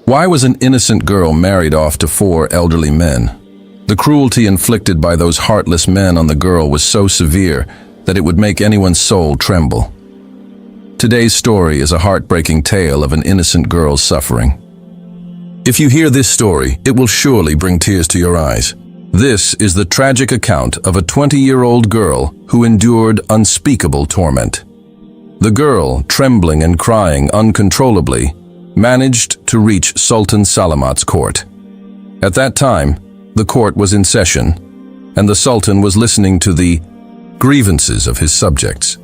Why was an innocent girl married off to 4 elderly men? The cruelty inflicted by those heartless men on the girl was so severe that it would make anyone's soul tremble. Today's story is a heartbreaking tale of an innocent girl's suffering. If you hear this story, it will surely bring tears to your eyes. This is the tragic account of a 20-year-old girl who endured unspeakable torment. The girl, trembling and crying uncontrollably, managed to reach Sultan Salamat's court. At that time, the court was in session, and the Sultan was listening to the grievances of his subjects.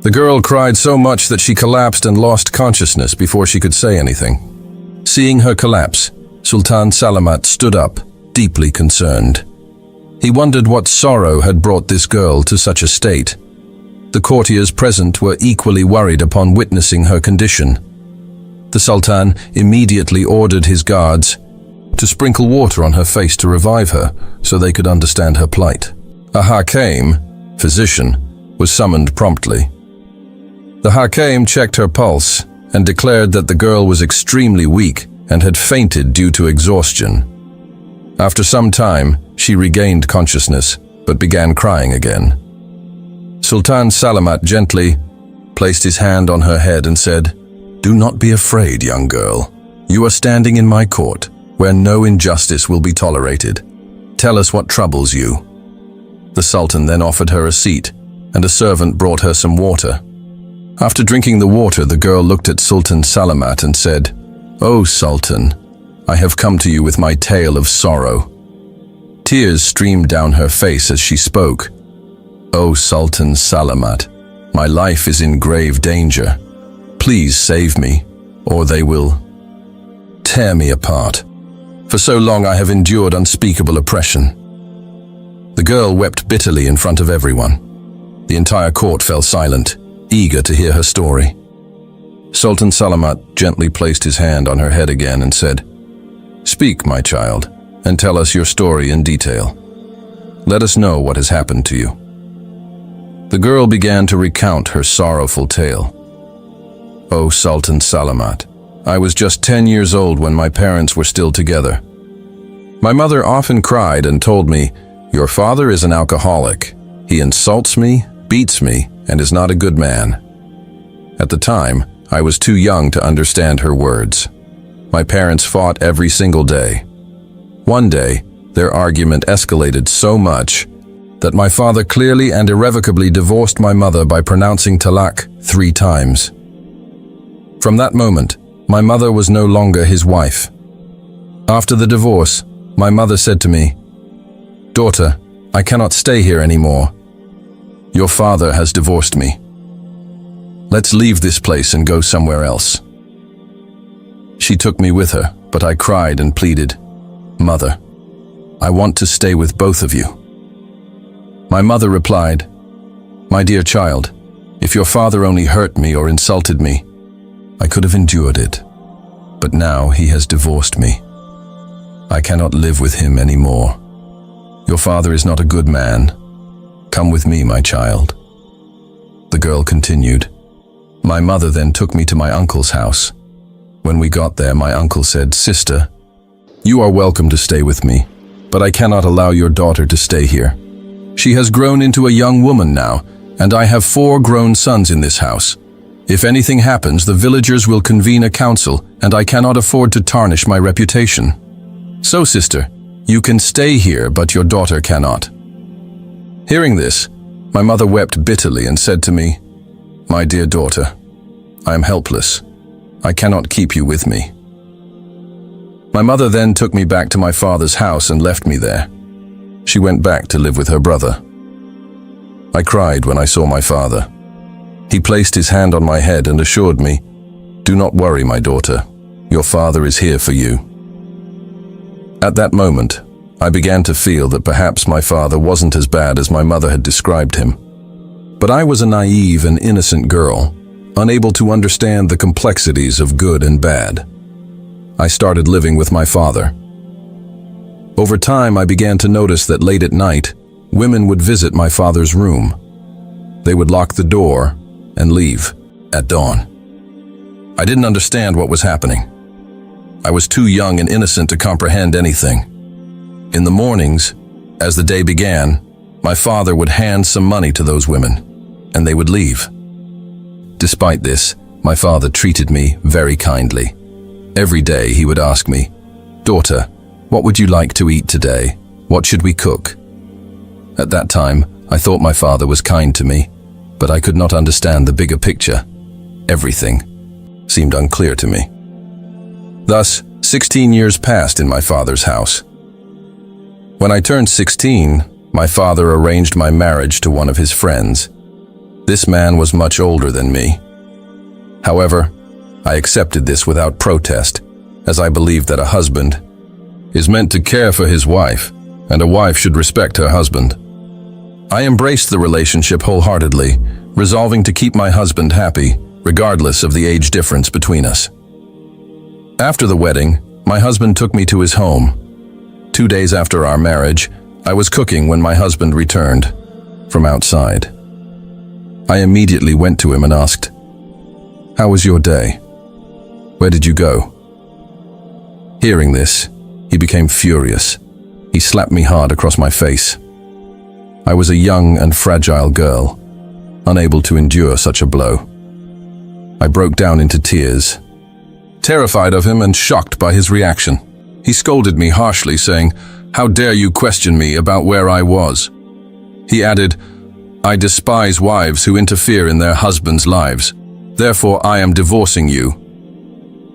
The girl cried so much that she collapsed and lost consciousness before she could say anything. Seeing her collapse, Sultan Salamat stood up, deeply concerned. He wondered what sorrow had brought this girl to such a state. The courtiers present were equally worried upon witnessing her condition. The Sultan immediately ordered his guards to sprinkle water on her face to revive her so they could understand her plight. A Hakim, physician, was summoned promptly. The Hakim checked her pulse and declared that the girl was extremely weak and had fainted due to exhaustion. After some time, she regained consciousness but began crying again. Sultan Salamat gently placed his hand on her head and said, "Do not be afraid, young girl. You are standing in my court, where no injustice will be tolerated. Tell us what troubles you." The Sultan then offered her a seat, and a servant brought her some water. After drinking the water, the girl looked at Sultan Salamat and said, "O Sultan, I have come to you with my tale of sorrow." Tears streamed down her face as she spoke. "O Sultan Salamat, my life is in grave danger. Please save me, or they will tear me apart. For so long I have endured unspeakable oppression." The girl wept bitterly in front of everyone. The entire court fell silent, eager to hear her story. Sultan Salamat gently placed his hand on her head again and said, "Speak, my child, and tell us your story in detail. Let us know what has happened to you." The girl began to recount her sorrowful tale. "O Sultan Salamat, I was just 10 years old when my parents were still together. My mother often cried and told me, 'Your father is an alcoholic. He insults me, beats me, and is not a good man.' At the time, I was too young to understand her words. My parents fought every single day. One day, their argument escalated so much that my father clearly and irrevocably divorced my mother by pronouncing talaq 3 times. From that moment, my mother was no longer his wife. After the divorce, my mother said to me, 'Daughter, I cannot stay here anymore. Your father has divorced me. Let's leave this place and go somewhere else.' She took me with her, but I cried and pleaded, 'Mother, I want to stay with both of you.' My mother replied, 'My dear child, if your father only hurt me or insulted me, I could have endured it. But now he has divorced me. I cannot live with him anymore. Your father is not a good man. Come with me, my child.' The girl continued. My mother then took me to my uncle's house. When we got there, my uncle said, 'Sister, you are welcome to stay with me, but I cannot allow your daughter to stay here. She has grown into a young woman now, and I have 4 grown sons in this house. If anything happens, the villagers will convene a council, and I cannot afford to tarnish my reputation. So, sister, you can stay here, but your daughter cannot.' Hearing this, my mother wept bitterly and said to me, 'My dear daughter, I am helpless. I cannot keep you with me.' My mother then took me back to my father's house and left me there. She went back to live with her brother. I cried when I saw my father. He placed his hand on my head and assured me, 'Do not worry, my daughter. Your father is here for you.' At that moment, I began to feel that perhaps my father wasn't as bad as my mother had described him. But I was a naive and innocent girl, unable to understand the complexities of good and bad. I started living with my father. Over time, I began to notice that late at night, women would visit my father's room. They would lock the door and leave at dawn. I didn't understand what was happening. I was too young and innocent to comprehend anything. In the mornings, as the day began, my father would hand some money to those women, and they would leave. Despite this, my father treated me very kindly. Every day he would ask me, "Daughter, what would you like to eat today? What should we cook?" At that time, I thought my father was kind to me, but I could not understand the bigger picture. Everything seemed unclear to me. Thus, 16 years passed in my father's house. When I turned 16, my father arranged my marriage to one of his friends. This man was much older than me. However, I accepted this without protest, as I believed that a husband is meant to care for his wife, and a wife should respect her husband. I embraced the relationship wholeheartedly, resolving to keep my husband happy, regardless of the age difference between us. After the wedding, my husband took me to his home. 2 days after our marriage, I was cooking when my husband returned from outside. I immediately went to him and asked, "How was your day? Where did you go?" Hearing this, he became furious. He slapped me hard across my face. I was a young and fragile girl, unable to endure such a blow. I broke down into tears, terrified of him and shocked by his reaction. He scolded me harshly, saying, "How dare you question me about where I was?" He added, "I despise wives who interfere in their husbands' lives. Therefore, I am divorcing you."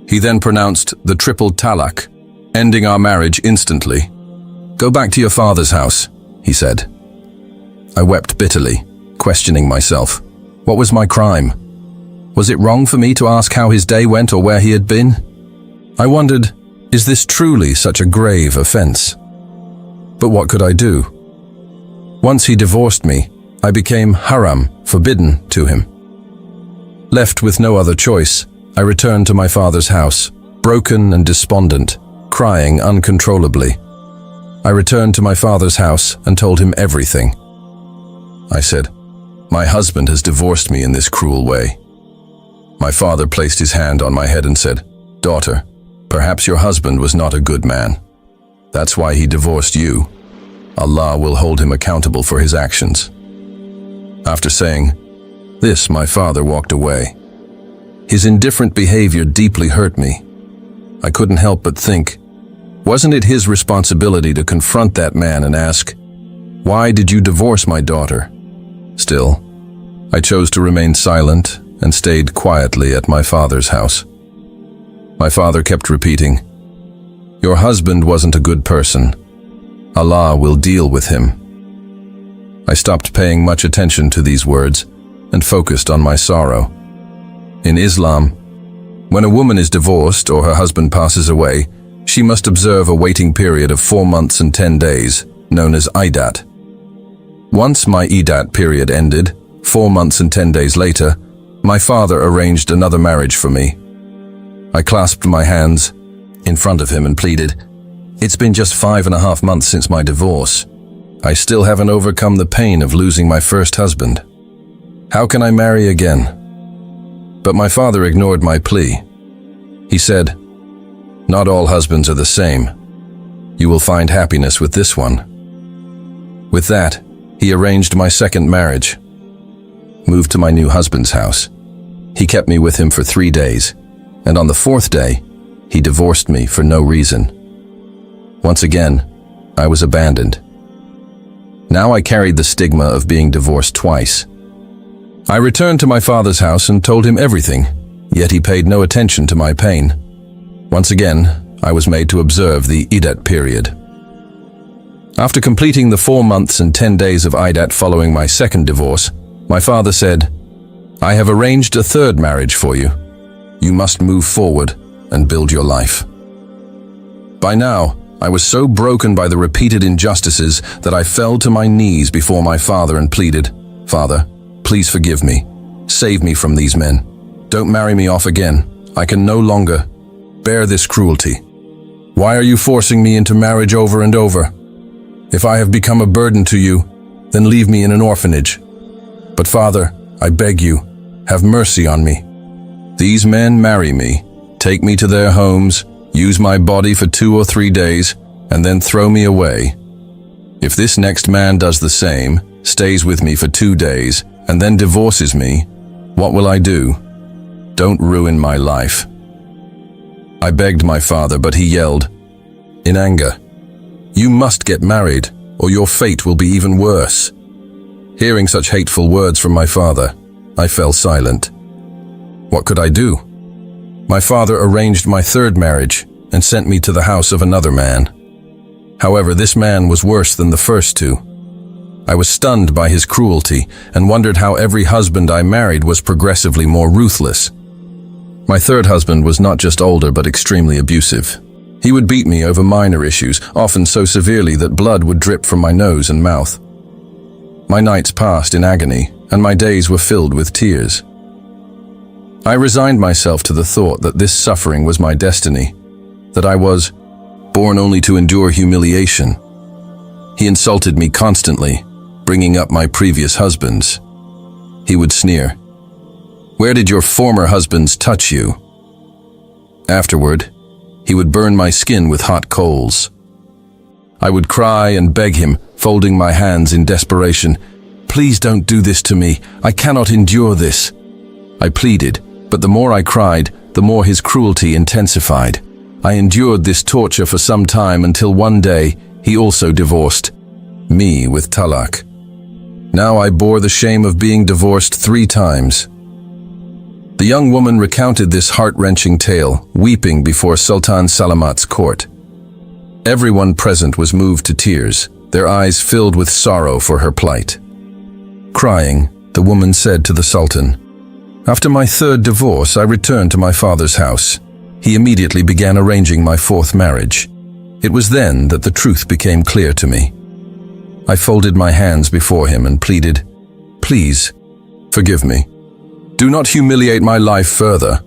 He then pronounced the triple talaq, ending our marriage instantly. "Go back to your father's house," he said. I wept bitterly, questioning myself. What was my crime? Was it wrong for me to ask how his day went or where he had been? I wondered, is this truly such a grave offense? But what could I do? Once he divorced me, I became haram, forbidden to him. Left with no other choice, I returned to my father's house, broken and despondent, crying uncontrollably. I returned to my father's house and told him everything. I said, "My husband has divorced me in this cruel way." My father placed his hand on my head and said, "Daughter, perhaps your husband was not a good man. That's why he divorced you. Allah will hold him accountable for his actions." After saying this, my father walked away. His indifferent behavior deeply hurt me. I couldn't help but think, wasn't it his responsibility to confront that man and ask, "Why did you divorce my daughter?" Still, I chose to remain silent and stayed quietly at my father's house. My father kept repeating, "Your husband wasn't a good person. Allah will deal with him." I stopped paying much attention to these words and focused on my sorrow. In Islam, when a woman is divorced or her husband passes away, she must observe a waiting period of 4 months and 10 days, known as iddat. Once my iddat period ended, 4 months and 10 days later, my father arranged another marriage for me. I clasped my hands in front of him and pleaded, "It's been just 5.5 months since my divorce. I still haven't overcome the pain of losing my first husband. How can I marry again?" But my father ignored my plea. He said, "Not all husbands are the same. You will find happiness with this one." With that, he arranged my second marriage. Moved to my new husband's house. He kept me with him for 3 days, and on the 4th day, he divorced me for no reason. Once again, I was abandoned. Now I carried the stigma of being divorced twice. I returned to my father's house and told him everything, yet he paid no attention to my pain. Once again, I was made to observe the iddat period. After completing the 4 months and 10 days of iddat following my second divorce, my father said, "I have arranged a third marriage for you. You must move forward and build your life." By now, I was so broken by the repeated injustices that I fell to my knees before my father and pleaded, "Father, please forgive me. Save me from these men. Don't marry me off again. I can no longer bear this cruelty. Why are you forcing me into marriage over and over? If I have become a burden to you, then leave me in an orphanage. But Father, I beg you, have mercy on me. These men marry me, take me to their homes, use my body for 2 or 3 days, and then throw me away. If this next man does the same, stays with me for 2 days, and then divorces me, what will I do? Don't ruin my life. I begged my father, but he yelled, in anger, "You must get married, or your fate will be even worse." Hearing such hateful words from my father, I fell silent. What could I do? My father arranged my 3rd marriage and sent me to the house of another man. However, this man was worse than the first 2. I was stunned by his cruelty and wondered how every husband I married was progressively more ruthless. My 3rd husband was not just older but extremely abusive. He would beat me over minor issues, often so severely that blood would drip from my nose and mouth. My nights passed in agony, and my days were filled with tears. I resigned myself to the thought that this suffering was my destiny, that I was born only to endure humiliation. He insulted me constantly, bringing up my previous husbands. He would sneer, "Where did your former husbands touch you?" Afterward, he would burn my skin with hot coals. I would cry and beg him, folding my hands in desperation, "Please don't do this to me. I cannot endure this." I pleaded, but the more I cried, the more his cruelty intensified. I endured this torture for some time until one day he also divorced me with talaq. Now I bore the shame of being divorced 3 times. The young woman recounted this heart-wrenching tale, weeping before Sultan Salamat's court. Everyone present was moved to tears, their eyes filled with sorrow for her plight. Crying, the woman said to the Sultan, "After my 3rd divorce, I returned to my father's house. He immediately began arranging my 4th marriage. It was then that the truth became clear to me. I folded my hands before him and pleaded, 'Please, forgive me. Do not humiliate my life further.'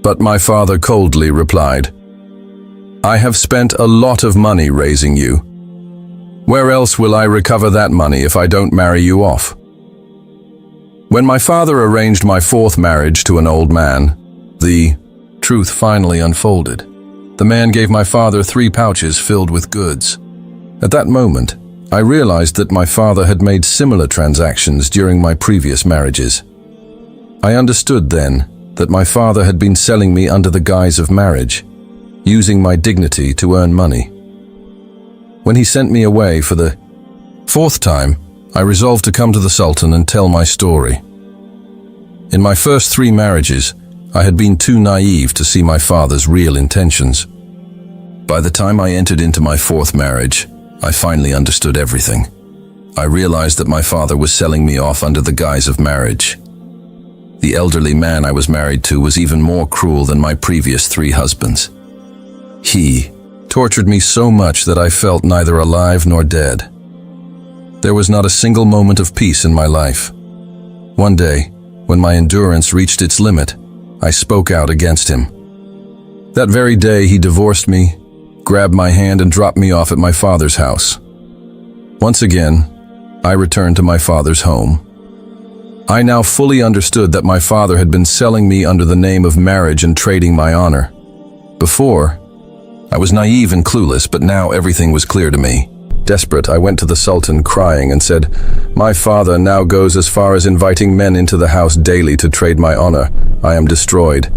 But my father coldly replied, 'I have spent a lot of money raising you. Where else will I recover that money if I don't marry you off?' When my father arranged my 4th marriage to an old man, the truth finally unfolded. The man gave my father 3 pouches filled with goods. At that moment, I realized that my father had made similar transactions during my previous marriages. I understood then that my father had been selling me under the guise of marriage, using my dignity to earn money. When he sent me away for the 4th time, I resolved to come to the Sultan and tell my story. In my first 3 marriages, I had been too naive to see my father's real intentions. By the time I entered into my 4th marriage, I finally understood everything. I realized that my father was selling me off under the guise of marriage. The elderly man I was married to was even more cruel than my previous 3 husbands. He tortured me so much that I felt neither alive nor dead. There was not a single moment of peace in my life. One day, when my endurance reached its limit, I spoke out against him. That very day he divorced me, grabbed my hand and dropped me off at my father's house. Once again, I returned to my father's home. I now fully understood that my father had been selling me under the name of marriage and trading my honor. Before, I was naive and clueless, but now everything was clear to me. Desperate, I went to the Sultan crying and said, "My father now goes as far as inviting men into the house daily to trade my honor. I am destroyed.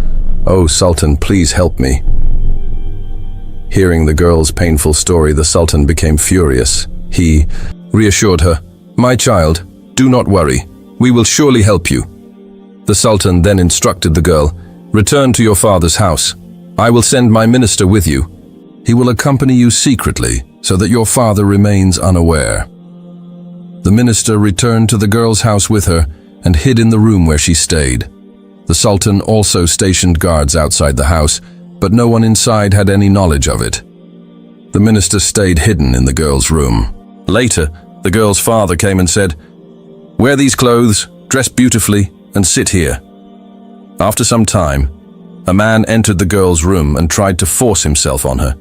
Oh, Sultan, please help me." Hearing the girl's painful story, the Sultan became furious. He reassured her, "My child, do not worry. We will surely help you." The Sultan then instructed the girl, "Return to your father's house. I will send my minister with you. He will accompany you secretly so that your father remains unaware." The minister returned to the girl's house with her and hid in the room where she stayed. The Sultan also stationed guards outside the house, but no one inside had any knowledge of it. The minister stayed hidden in the girl's room. Later, the girl's father came and said, "Wear these clothes, dress beautifully, and sit here." After some time, a man entered the girl's room and tried to force himself on her.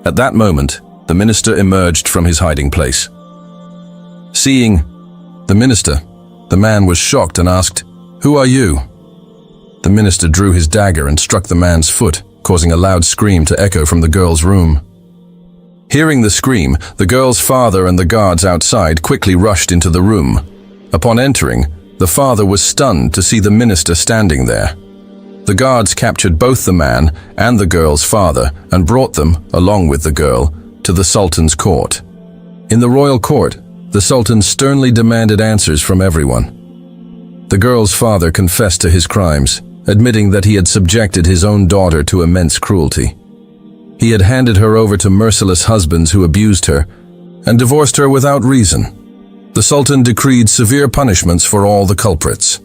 At that moment, the minister emerged from his hiding place. Seeing the minister, the man was shocked and asked, "Who are you?" The minister drew his dagger and struck the man's foot, causing a loud scream to echo from the girl's room. Hearing the scream, the girl's father and the guards outside quickly rushed into the room. Upon entering, the father was stunned to see the minister standing there. The guards captured both the man and the girl's father and brought them, along with the girl, to the Sultan's court. In the royal court, the Sultan sternly demanded answers from everyone. The girl's father confessed to his crimes, admitting that he had subjected his own daughter to immense cruelty. He had handed her over to merciless husbands who abused her and divorced her without reason. The Sultan decreed severe punishments for all the culprits.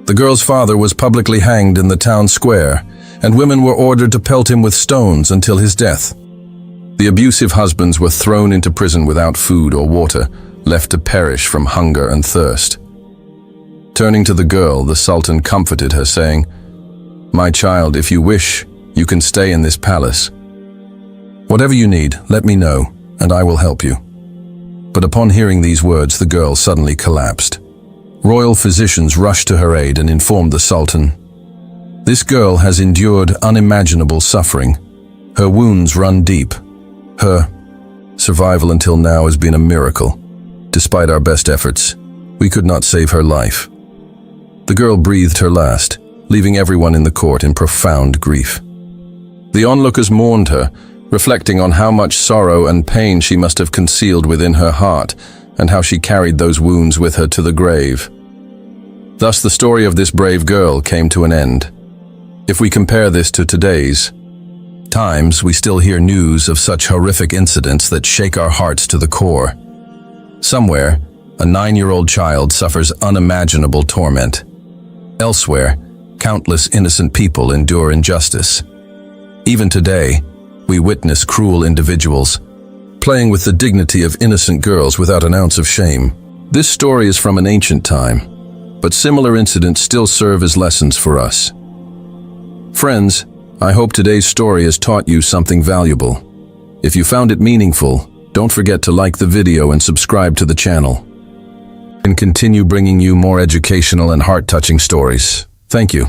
The girl's father was publicly hanged in the town square, and women were ordered to pelt him with stones until his death. The abusive husbands were thrown into prison without food or water, left to perish from hunger and thirst. Turning to the girl, the Sultan comforted her, saying, "My child, if you wish, you can stay in this palace. Whatever you need, let me know, and I will help you." But upon hearing these words, the girl suddenly collapsed. Royal physicians rushed to her aid and informed the Sultan, "This girl has endured unimaginable suffering. Her wounds run deep. Her survival until now has been a miracle. Despite our best efforts, we could not save her life." The girl breathed her last, leaving everyone in the court in profound grief. The onlookers mourned her, reflecting on how much sorrow and pain she must have concealed within her heart, and how she carried those wounds with her to the grave. Thus the story of this brave girl came to an end. If we compare this to today's times, we still hear news of such horrific incidents that shake our hearts to the core. Somewhere, a 9-year-old child suffers unimaginable torment. Elsewhere, countless innocent people endure injustice. Even today, we witness cruel individuals playing with the dignity of innocent girls without an ounce of shame. This story is from an ancient time, but similar incidents still serve as lessons for us. Friends, I hope today's story has taught you something valuable. If you found it meaningful, don't forget to like the video and subscribe to the channel, and continue bringing you more educational and heart-touching stories. Thank you.